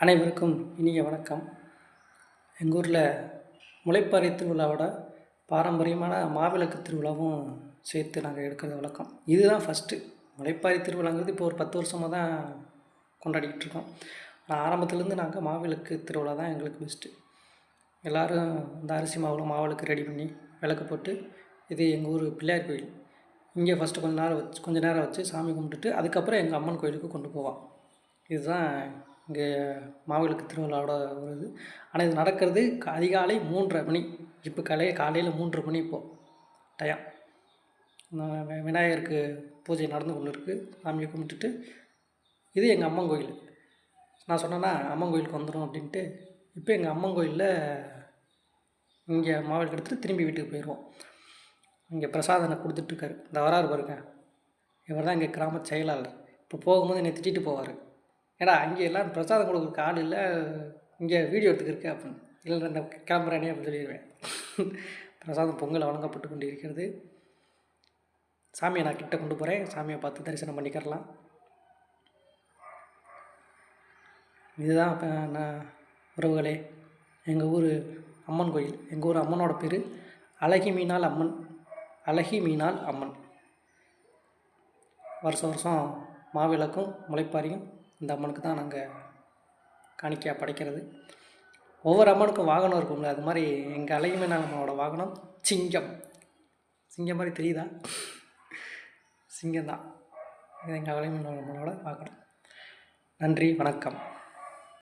அனைவருக்கும் இனிய வணக்கம். எங்கள் ஊரில் முளைப்பாரி திருவிழாவோட பாரம்பரியமான மாவிளக்கு திருவிழாவும் சேர்த்து நாங்கள் எடுக்கிறது வழக்கம். இதுதான் ஃபஸ்ட்டு முளைப்பாரி திருவிழாங்கிறது இப்போ ஒரு 10 வருஷமாக தான் கொண்டாடிக்கிட்டு இருக்கோம். ஆனால் ஆரம்பத்துலேருந்து நாங்கள் மாவிளக்கு திருவிழா தான் எங்களுக்கு பெஸ்ட்டு. எல்லோரும் இந்த அரிசி மாவில் மாவிளக்கு ரெடி பண்ணி விளக்கு போட்டு, இது எங்கள் ஊர் பிள்ளையார் கோயில். இங்கே ஃபஸ்ட்டு கொஞ்ச நேரம் வச்சு சாமி கும்பிட்டுட்டு அதுக்கப்புறம் எங்கள் அம்மன் கோயிலுக்கு கொண்டு போவோம். இதுதான் இங்கே மாவிளக்கு திருவிழாவோட ஒரு இது. ஆனால் இது நடக்கிறது அதிகாலை 3:30 மணி. இப்போ காலையில் 3:30 மணி இப்போது டயம். விநாயகருக்கு பூஜை நடந்து கொண்டு இருக்குது. சாமியை கும்பிட்டுட்டு இது எங்கள் அம்மன் கோயில். நான் சொன்னேன்னா அம்மன் கோயிலுக்கு வந்துடும் அப்படின்ட்டு. இப்போ எங்கள் அம்மன் கோயிலில் இங்கே மாவிளக்கு எடுத்துகிட்டு திரும்பி வீட்டுக்கு போயிடுவோம். இங்கே பிரசாதனை கொடுத்துட்ருக்காரு. இந்த வராரு பாருங்க, இவர் தான் எங்கள் கிராம செயலாளர். இப்போ போகும்போது என்னை திட்டிட்டு போவார். ஏடா அங்கே எல்லாம் பிரசாதம் கொடுக்குறக்கு ஆள் இல்லை, இங்கே வீடியோ எடுத்துக்கிருக்கு அப்படின்னு. இல்லை இந்த கிளம்புறானே அப்படின்னு சொல்லிடுவேன். பிரசாதம் பொங்கல் வழங்கப்பட்டு கொண்டு இருக்கிறது. சாமியை நான் கிட்ட கொண்டு போகிறேன். சாமியை பார்த்து தரிசனம் பண்ணிக்கிறலாம். இதுதான் இப்போ நான் உறவுகளே எங்கள் ஊர் அம்மன் கோயில். எங்கள் ஊர் அம்மனோட பேர் அழகி மீனாள் அம்மன். அழகி மீனாள் அம்மன். வருஷம் மாவிளக்கும் முளைப்பாரியும் இந்த அம்மனுக்கு தான் நாங்கள் காணிக்கையாக படைக்கிறது. ஒவ்வொரு அம்மனுக்கும் வாகனம் இருக்கும்ல, அது மாதிரி எங்கள் அழகி மீனாள் அம்மனோட வாகனம் சிங்கம். சிங்கம் மாதிரி தெரியுதா? சிங்கம் தான். இது எங்கள் அழகி மீனாள் அம்மனோட வாகனம். நன்றி, வணக்கம்.